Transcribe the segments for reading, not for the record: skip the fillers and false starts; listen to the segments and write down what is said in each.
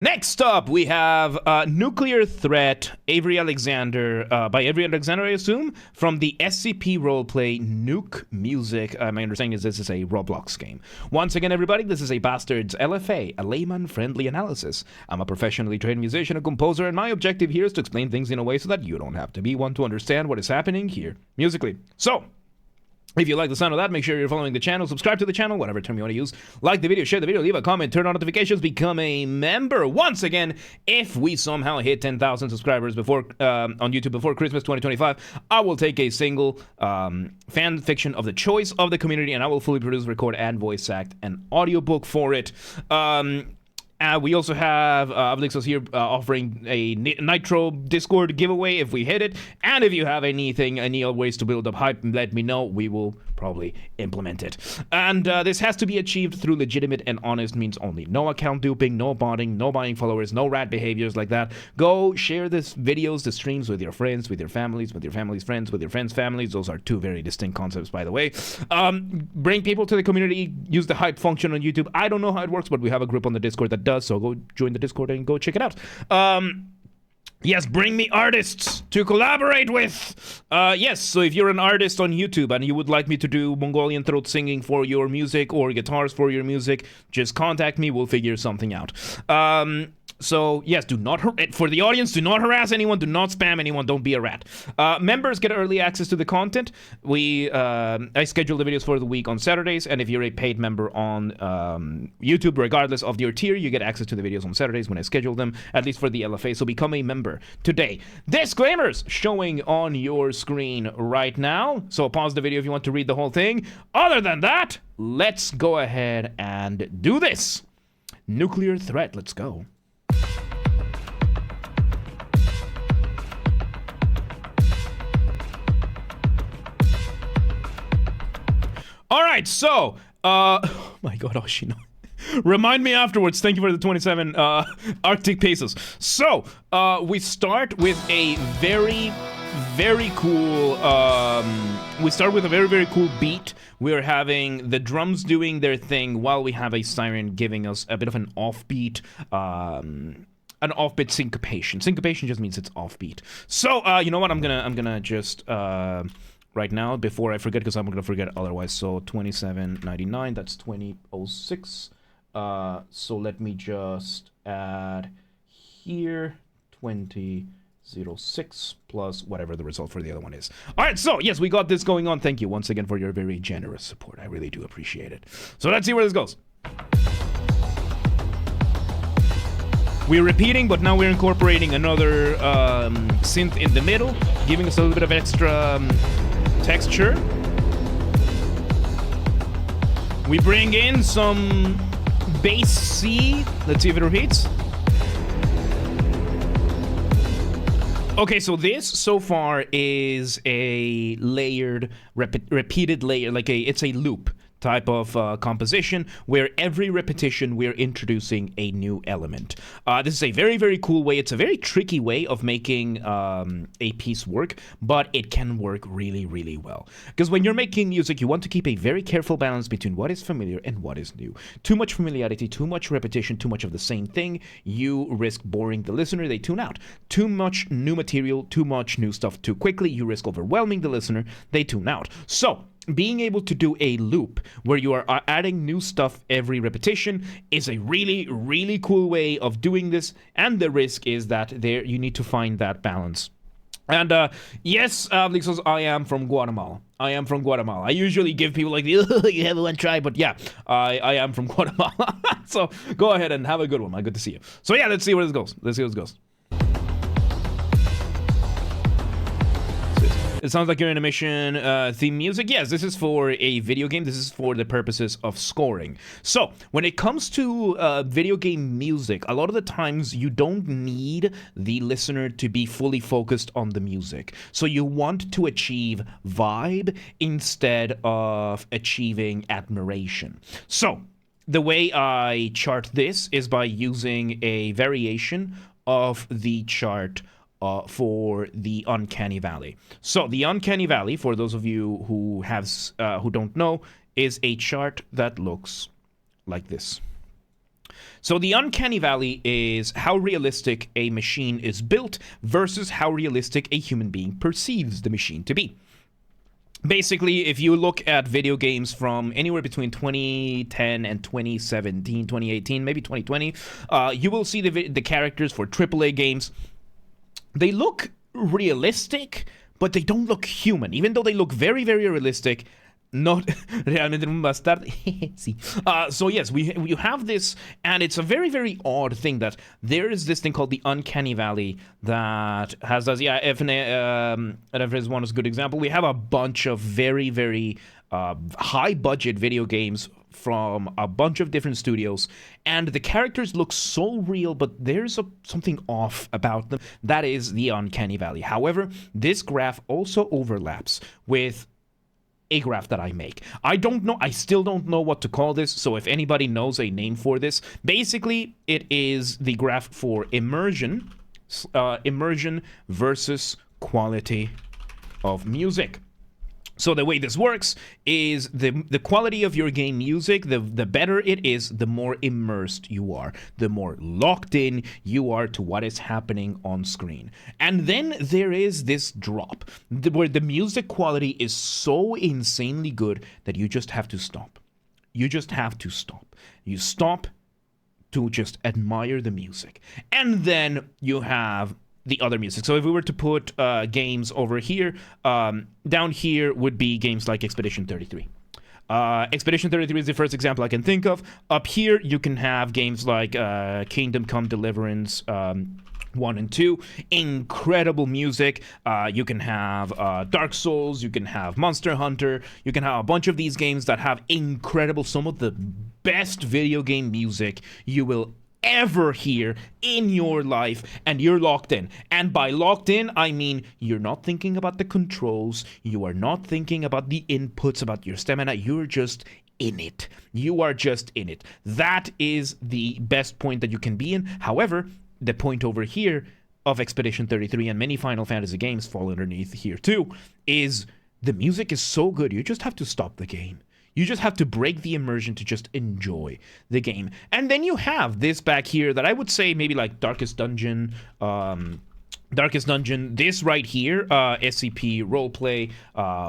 Next up, we have Nuclear Threat, Avery Alexander, by Avery Alexander, I assume, from the SCP Roleplay Nuke Music. My understanding is this is a Roblox game. Once again, everybody, this is a Basterd's LFA, a layman-friendly analysis. I'm a professionally trained musician and composer, and my objective here is to explain things in a way so that you don't have to be one to understand what is happening here musically. So, if you like the sound of that, make sure you're following the channel, subscribe to the channel, whatever term you want to use. Like the video, share the video, leave a comment, turn on notifications, become a member. Once again, if we somehow hit 10,000 subscribers before on YouTube before Christmas 2025, I will take a single fan fiction of the choice of the community, and I will fully produce, record, and voice act an audiobook for it. We also have Ablixos here offering a Nitro Discord giveaway if we hit it. And if you have anything, any other ways to build up hype, let me know. We will probably implement it. And this has to be achieved through legitimate and honest means only. No account duping, no botting, no buying followers, no rat behaviors like that. Go share this videos, the streams with your friends, with your families, with your family's friends, with your friends' families. Those are two very distinct concepts, by the way. Bring people to the community. Use the hype function on YouTube. I don't know how it works, but we have a group on the Discord that does, so go join the Discord and go check it out. Yes, bring me artists to collaborate with. Yes, so if you're an artist on YouTube and you would like me to do Mongolian throat singing for your music or guitars for your music, just contact me. We'll figure something out. So, yes, do not, for the audience, do not harass anyone, do not spam anyone, don't be a rat. Members get early access to the content. I schedule the videos for the week on Saturdays, and if you're a paid member on YouTube, regardless of your tier, you get access to the videos on Saturdays when I schedule them, at least for the LFA, so become a member today. Disclaimers showing on your screen right now, so pause the video if you want to read the whole thing. Other than that, let's go ahead and do this. Nuclear Threat, let's go. All right, so, oh my god, Oshino. Remind me afterwards. Thank you for the 27 Arctic pesos. So, we start with a very cool, very cool beat. We're having the drums doing their thing while we have a siren giving us a bit of an offbeat, syncopation. Syncopation just means it's offbeat. So, you know what? I'm gonna just, right now, before I forget, because I'm gonna forget otherwise. So 27.99, that's 20.06. So let me just add here 20.06 plus whatever the result for the other one is. All right, so yes, we got this going on. Thank you once again for your very generous support. I really do appreciate it. So let's see where this goes. We're repeating, but now we're incorporating another synth in the middle, giving us a little bit of extra texture. We bring in some bass C. Let's see if it repeats. Okay, so this so far is a layered, repeated layer, it's a loop type of composition where every repetition we're introducing a new element. This is a very cool way. It's a very tricky way of making a piece work, but it can work really well. Because when you're making music, you want to keep a very careful balance between what is familiar and what is new. Too much familiarity, too much repetition, too much of the same thing, you risk boring the listener, they tune out. Too much new material, too much new stuff too quickly, you risk overwhelming the listener, they tune out. So, being able to do a loop where you are adding new stuff every repetition is a really cool way of doing this, and the risk is that you need to find that balance. And yes, Lixos, I am from Guatemala. I usually give people like, you have one try, but yeah, I am from Guatemala. So go ahead and have a good one. Good to see you. So yeah, let's see where this goes. It sounds like you're in a mission theme music. Yes, this is for a video game. This is for the purposes of scoring. So, when it comes to video game music, a lot of the times you don't need the listener to be fully focused on the music. So you want to achieve vibe instead of achieving admiration. So, the way I chart this is by using a variation of the chart for the Uncanny Valley. So the Uncanny Valley, for those of you who don't know, is a chart that looks like this. So the uncanny valley is how realistic a machine is built versus how realistic a human being perceives the machine to be. Basically, if you look at video games from anywhere between 2010 and 2017, 2018, maybe 2020, you will see the characters for AAA games. They look realistic, but they don't look human. Even though they look very, very realistic, not realmente un bastard. So yes, we have this, and it's a very, very odd thing that there is this thing called the uncanny valley that has us. Yeah, FNA one is a good example. We have a bunch of very, very high budget video games from a bunch of different studios, and the characters look so real, but there's something off about them. That is the uncanny valley. However, this graph also overlaps with a graph that I make. I still don't know what to call this, so if anybody knows a name for this, basically it is the graph for immersion versus quality of music. So the way this works is the quality of your game music, the better it is, the more immersed you are, the more locked in you are to what is happening on screen. And then there is this drop where the music quality is so insanely good that you just have to stop. You just have to stop. You stop to just admire the music. And then you have the other music. So if we were to put games over here, down here would be games like Expedition 33. Expedition 33 is the first example I can think of. Up here, you can have games like Kingdom Come Deliverance 1 and 2. Incredible music. You can have Dark Souls. You can have Monster Hunter. You can have a bunch of these games that have incredible, some of the best video game music you will ever hear in your life, and you're locked in. And by locked in, I mean you're not thinking about the controls, you are not thinking about the inputs, about your stamina, you're just in it. You are just in it. That is the best point that you can be in. However, the point over here of Expedition 33 and many Final Fantasy games fall underneath here too, is the music is so good, you just have to stop the game. You just have to break the immersion to just enjoy the game. And then you have this back here that I would say maybe like Darkest Dungeon, this right here, SCP Roleplay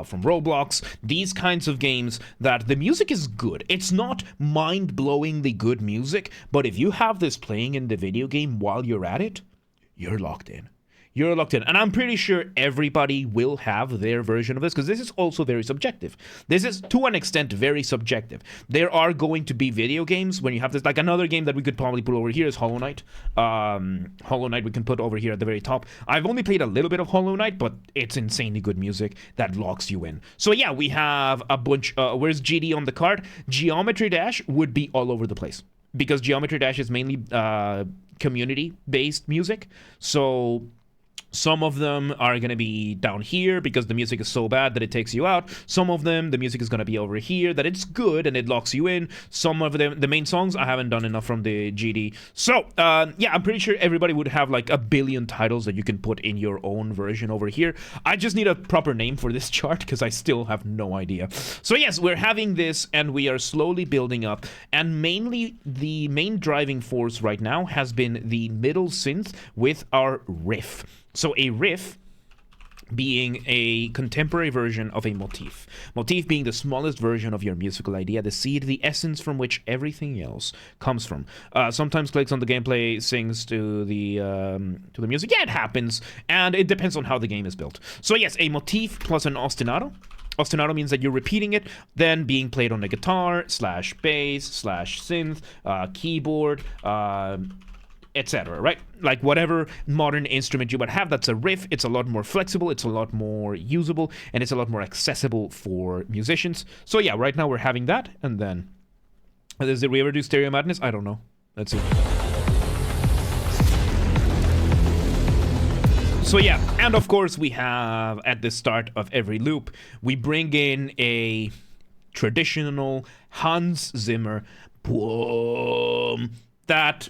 from Roblox, these kinds of games that the music is good. It's not mind-blowingly good music, but if you have this playing in the video game while you're at it, you're locked in. You're locked in. And I'm pretty sure everybody will have their version of this, because this is also very subjective. This is, to an extent, very subjective. There are going to be video games when you have this, like another game that we could probably put over here is Hollow Knight. Hollow Knight we can put over here at the very top. I've only played a little bit of Hollow Knight, but it's insanely good music that locks you in. So yeah, we have a bunch, where's GD on the card? Geometry Dash would be all over the place, because Geometry Dash is mainly community-based music. So some of them are going to be down here because the music is so bad that it takes you out. Some of them, the music is going to be over here that it's good and it locks you in. Some of them, the main songs, I haven't done enough from the GD. So, yeah, I'm pretty sure everybody would have like a billion titles that you can put in your own version over here. I just need a proper name for this chart because I still have no idea. So yes, we're having this and we are slowly building up. And mainly, the main driving force right now has been the middle synth with our riff. So a riff being a contemporary version of a motif. Motif being the smallest version of your musical idea, the seed, the essence from which everything else comes from. Sometimes clicks on the gameplay sings to the music. Yeah, it happens, and it depends on how the game is built. So yes, a motif plus an ostinato. Ostinato means that you're repeating it, then being played on a guitar, slash bass, slash synth, keyboard, etc., right? Like whatever modern instrument you would have, that's a riff. It's a lot more flexible, it's a lot more usable, and it's a lot more accessible for musicians. So yeah, right now we're having that, and then did we ever do Stereo Madness? I don't know. Let's see. So yeah, and of course we have, at the start of every loop, we bring in a traditional Hans Zimmer boom that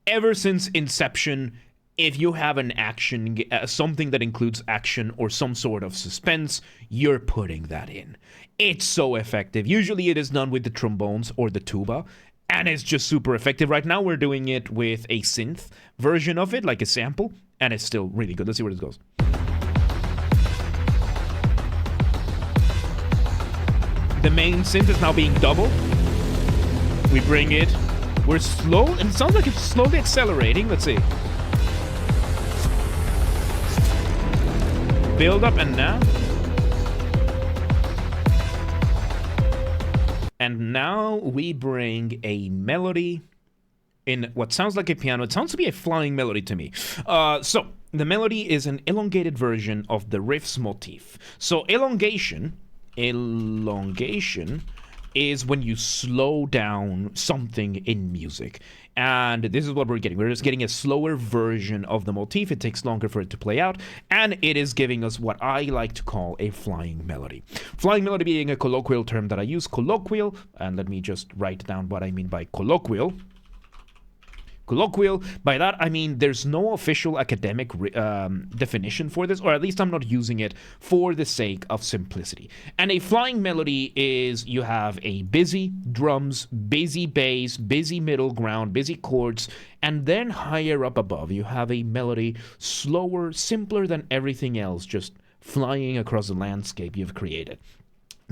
ever since inception, if you have an action, something that includes action or some sort of suspense, you're putting that in. It's so effective. Usually it is done with the trombones or the tuba, and it's just super effective. Right now we're doing it with a synth version of it, like a sample, and it's still really good. Let's see where this goes. The main synth is now being doubled. We bring it. We're slow, and it sounds like it's slowly accelerating. Let's see. Build up, and now. And now we bring a melody in what sounds like a piano. It sounds to be a flying melody to me. So the melody is an elongated version of the riff's motif. So elongation is when you slow down something in music. And this is what we're getting. We're just getting a slower version of the motif. It takes longer for it to play out. And it is giving us what I like to call a flying melody. Flying melody being a colloquial term that I use. Colloquial, and let me just write down what I mean by colloquial. Colloquial, by that I mean there's no official academic definition for this, or at least I'm not using it for the sake of simplicity. And a flying melody is you have a busy drums, busy bass, busy middle ground, busy chords, and then higher up above you have a melody slower, simpler than everything else, just flying across the landscape you've created.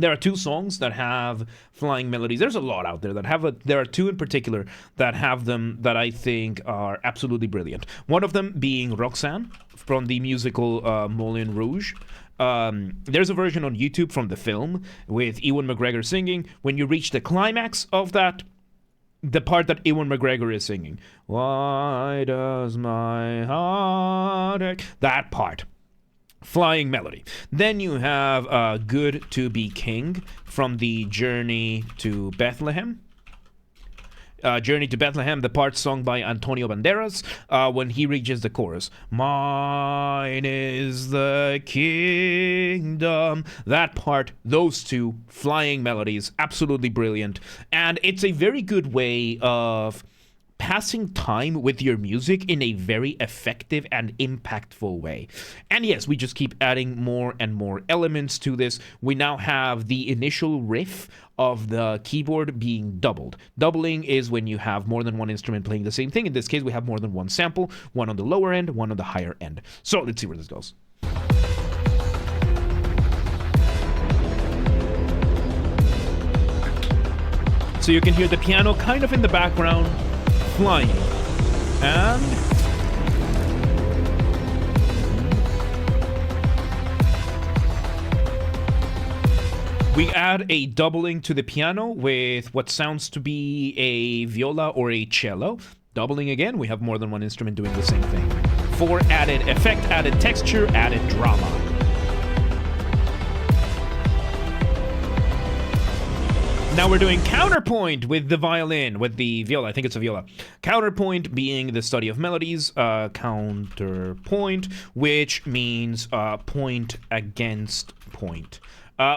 There are two songs that have flying melodies. There's a lot out there that have there are two in particular that have them that I think are absolutely brilliant. One of them being Roxanne from the musical Moulin Rouge. There's a version on YouTube from the film with Ewan McGregor singing. When you reach the climax of that, the part that Ewan McGregor is singing, "Why does my heart ache?" That part. Flying melody. Then you have Good to Be King from the Journey to Bethlehem. Journey to Bethlehem, the part sung by Antonio Banderas when he reaches the chorus. Mine is the kingdom. That part, those two flying melodies, absolutely brilliant. And it's a very good way of passing time with your music in a very effective and impactful way. And yes, we just keep adding more and more elements to this. We now have the initial riff of the keyboard being doubled. Doubling is when you have more than one instrument playing the same thing. In this case, we have more than one sample, one on the lower end, one on the higher end. So let's see where this goes. So you can hear the piano kind of in the background, flying, and we add a doubling to the piano with what sounds to be a viola or a cello. Doubling again, we have more than one instrument doing the same thing. For added effect, added texture, added drama. Now we're doing counterpoint with the violin, with the viola. I think it's a viola. Counterpoint being the study of melodies. Counterpoint, which means point against point.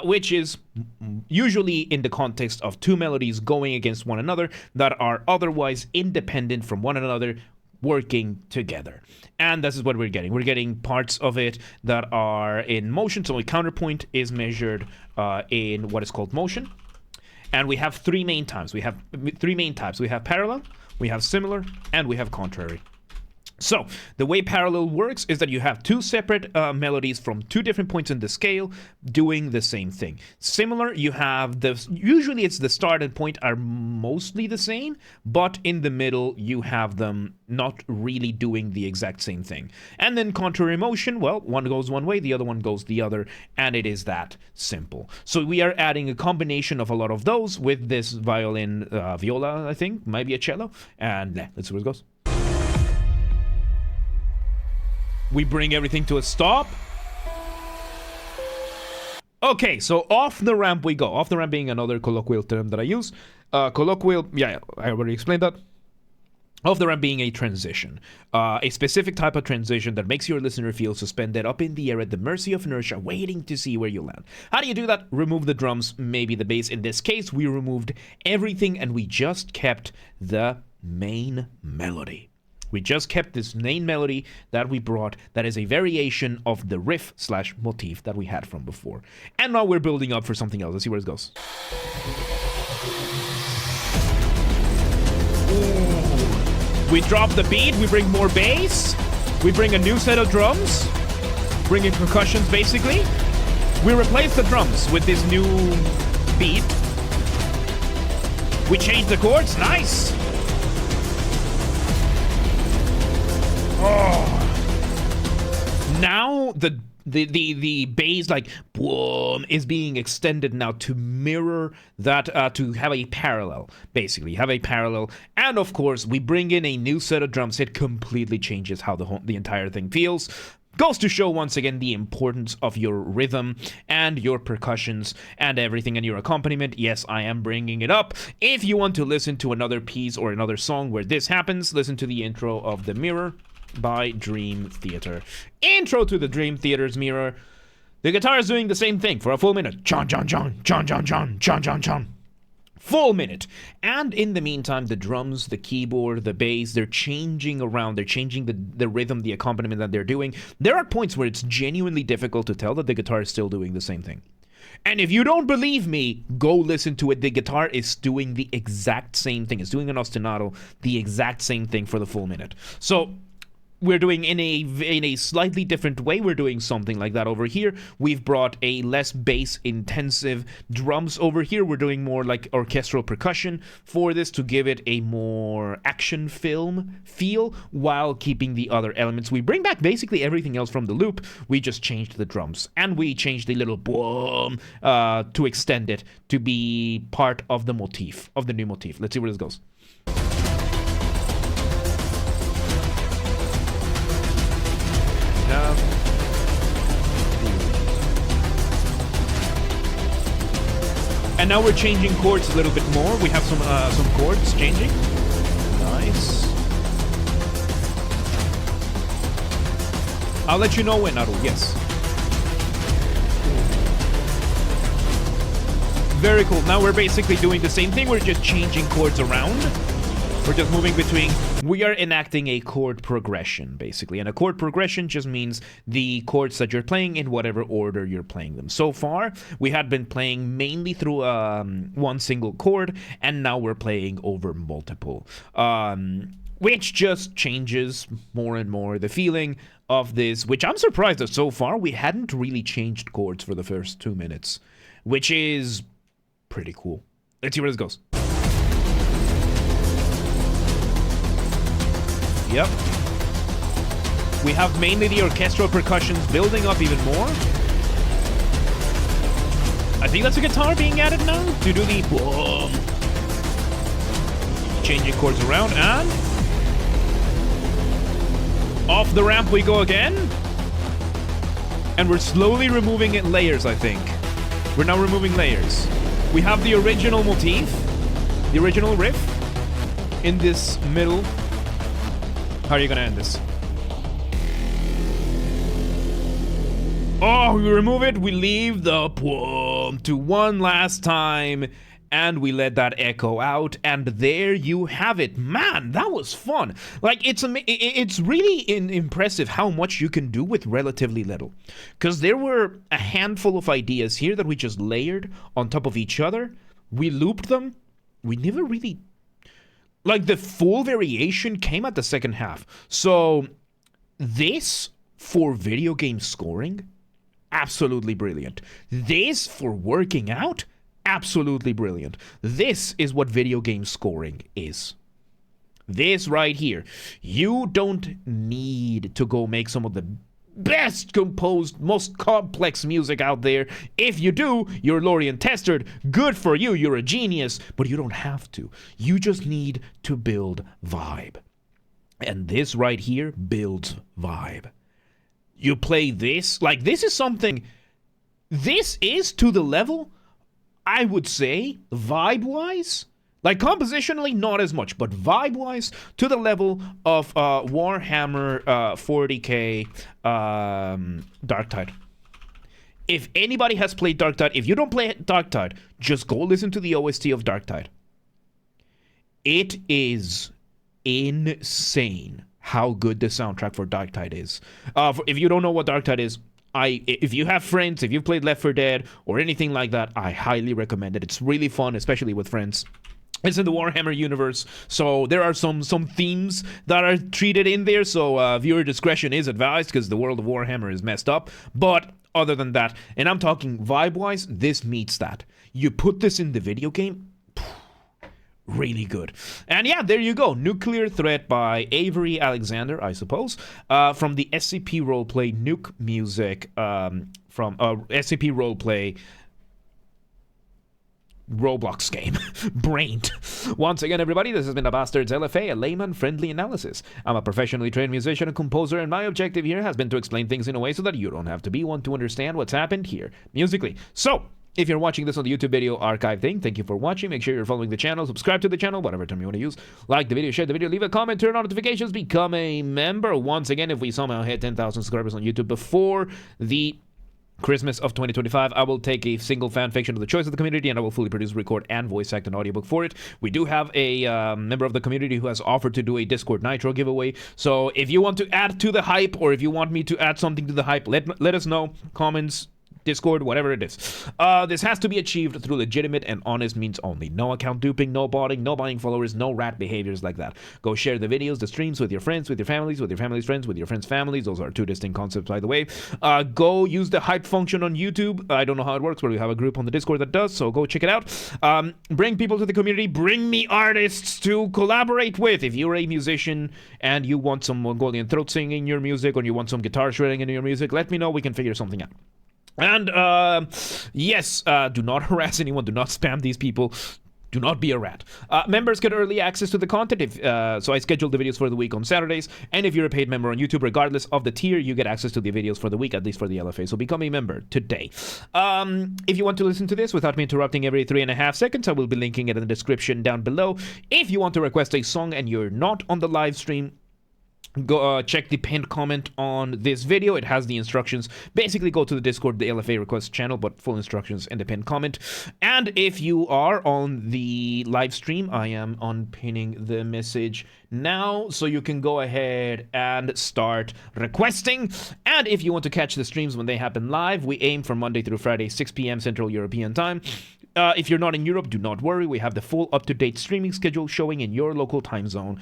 Which is usually in the context of two melodies going against one another that are otherwise independent from one another, working together. And this is what we're getting. We're getting parts of it that are in motion. So a counterpoint is measured in what is called motion. And we have three main types. We have parallel, we have similar, and we have contrary. So the way parallel works is that you have two separate melodies from two different points in the scale doing the same thing. Similar, you have usually it's the start and point are mostly the same, but in the middle you have them not really doing the exact same thing. And then contrary motion, well, one goes one way, the other one goes the other, and it is that simple. So we are adding a combination of a lot of those with this violin, viola, I think, maybe a cello, and let's see where it goes. We bring everything to a stop. Okay, so off the ramp we go. Off the ramp being another colloquial term that I use. Colloquial, yeah, I already explained that. Off the ramp being a transition. A specific type of transition that makes your listener feel suspended up in the air at the mercy of inertia, waiting to see where you land. How do you do that? Remove the drums, maybe the bass. In this case, we removed everything and we just kept the main melody. We just kept this main melody that we brought that is a variation of the riff / motif that we had from before. And now we're building up for something else. Let's see where it goes. We drop the beat, we bring more bass, we bring a new set of drums, bring in percussions basically. We replace the drums with this new beat. We change the chords, nice. Oh. Now the bass, like, boom, is being extended now to mirror that, to have a parallel, basically, and of course, we bring in a new set of drums. It completely changes how the entire thing feels. Goes to show once again the importance of your rhythm and your percussions and everything and your accompaniment. Yes, I am bringing it up. If you want to listen to another piece or another song where this happens, listen to the intro of The Mirror by Dream Theater. Intro to the Dream Theater's Mirror. The guitar is doing the same thing for a full minute. Chon, chon, chon, chon, chon, chon, chon, chon, chon. Full minute. And in the meantime, the drums, the keyboard, the bass, they're changing around. They're changing the rhythm, the accompaniment that they're doing. There are points where it's genuinely difficult to tell that the guitar is still doing the same thing. And if you don't believe me, go listen to it. The guitar is doing the exact same thing. It's doing an ostinato, the exact same thing for the full minute. So we're doing in a slightly different way. We're doing something like that over here. We've brought a less bass intensive drums over here. We're doing more like orchestral percussion for this to give it a more action film feel while keeping the other elements. We bring back basically everything else from the loop. We just changed the drums and we changed the little boom to extend it to be part of the motif, of the new motif. Let's see where this goes. And now we're changing chords a little bit more. We have some chords changing. Nice. I'll let you know when, Naru. Yes. Very cool. Now we're basically doing the same thing. We're just changing chords around. We're just moving between. We are enacting a chord progression, basically. And a chord progression just means the chords that you're playing in whatever order you're playing them. So far, we had been playing mainly through one single chord, and now we're playing over multiple. Which just changes more and more the feeling of this, which I'm surprised that so far we hadn't really changed chords for the first 2 minutes, which is pretty cool. Let's see where this goes. Yep. We have mainly the orchestral percussions building up even more. I think that's a guitar being added now to do the boom. Changing chords around and off the ramp we go again. And we're slowly removing it layers, I think. We're now removing layers. We have the original motif, the original riff in this middle. How are you gonna end this? Oh, we remove it, we leave the boom to one last time, and we let that echo out, and there you have it. Man, that was fun. Like, it's really impressive how much you can do with relatively little. Because there were a handful of ideas here that we just layered on top of each other. We looped them. We never really... Like, the full variation came at the second half. So, this, for video game scoring, absolutely brilliant. This, for working out, absolutely brilliant. This is what video game scoring is. This right here. You don't need to go make some of the best composed, most complex music out there. If you do, you're Lorien Testard. Good for you, you're a genius. But you don't have to. You just need to build vibe. And this right here builds vibe. You play this, like this is something, this is to the level, I would say, vibe-wise, like compositionally, not as much, but vibe-wise, to the level of Warhammer 40k Darktide. If anybody has played Darktide, if you don't play Darktide, just go listen to the OST of Darktide. It is insane how good the soundtrack for Darktide is. If you don't know what Darktide is, if you have friends, if you've played Left 4 Dead or anything like that, I highly recommend it. It's really fun, especially with friends. It's in the Warhammer universe, so there are some themes that are treated in there, so viewer discretion is advised because the world of Warhammer is messed up. But other than that, and I'm talking vibe-wise, this meets that. You put this in the video game, really good. And yeah, there you go. Nuclear Threat by Avery Alexander, I suppose, from the SCP Roleplay Nuke music from SCP Roleplay Roblox game. Brained. Once again, everybody, this has been a Basterd's LFA, a layman-friendly analysis. I'm a professionally trained musician and composer, and my objective here has been to explain things in a way so that you don't have to be one to understand what's happened here musically. So, if you're watching this on the YouTube video archive thing, thank you for watching. Make sure you're following the channel, subscribe to the channel, whatever term you want to use. Like the video, share the video, leave a comment, turn on notifications, become a member. Once again, if we somehow hit 10,000 subscribers on YouTube before the Christmas of 2025, I will take a single fan fiction of the choice of the community, and I will fully produce, record, and voice act an audiobook for it. We do have a member of the community who has offered to do a Discord Nitro giveaway. So if you want to add to the hype, or if you want me to add something to the hype, let us know. Comments, Discord, whatever it is. This has to be achieved through legitimate and honest means only. No account duping, no botting, no buying followers, no rat behaviors like that. Go share the videos, the streams with your friends, with your families, with your family's friends, with your friends' families. Those are two distinct concepts, by the way. Go use the hype function on YouTube. I don't know how it works, but we have a group on the Discord that does, so go check it out. Bring people to the community. Bring me artists to collaborate with. If you're a musician and you want some Mongolian throat singing in your music, or you want some guitar shredding in your music, let me know. We can figure something out. And, yes, do not harass anyone. Do not spam these people. Do not be a rat. Members get early access to the content. So I schedule the videos for the week on Saturdays. And if you're a paid member on YouTube, regardless of the tier, you get access to the videos for the week, at least for the LFA. So become a member today. If you want to listen to this without me interrupting every 3.5 seconds, I will be linking it in the description down below. If you want to request a song and you're not on the live stream, go check the pinned comment on this video. It has the instructions. Basically, go to the Discord, the LFA request channel, but full instructions in the pinned comment. And if you are on the live stream, I am unpinning the message now, so you can go ahead and start requesting. And if you want to catch the streams when they happen live, we aim for Monday through Friday, 6 p.m. Central European Time. If you're not in Europe, do not worry. We have the full up-to-date streaming schedule showing in your local time zone.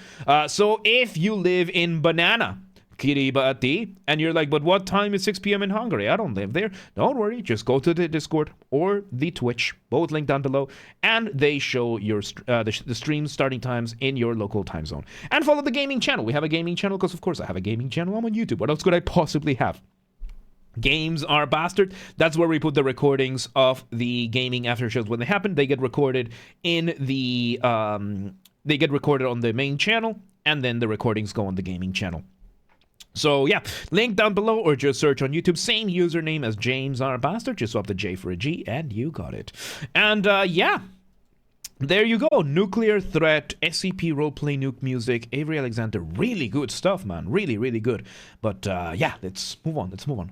So if you live in Banana, Kiribati, and you're like, but what time is 6 p.m. in Hungary? I don't live there. Don't worry. Just go to the Discord or the Twitch, both linked down below, and they show your the stream starting times in your local time zone. And follow the gaming channel. We have a gaming channel because, of course, I have a gaming channel. I'm on YouTube. What else could I possibly have? Games are Bastard. That's where we put the recordings of the gaming after shows when they happen. They get recorded in the they get recorded on the main channel, and then the recordings go on the gaming channel. So yeah, link down below, or just search on YouTube, same username as James R. Bastard. Just swap the J for a G, and you got it. And yeah. There you go. Nuclear Threat, SCP Roleplay Nuke music, Avery Alexander. Really good stuff, man. Really, really good. But yeah, let's move on.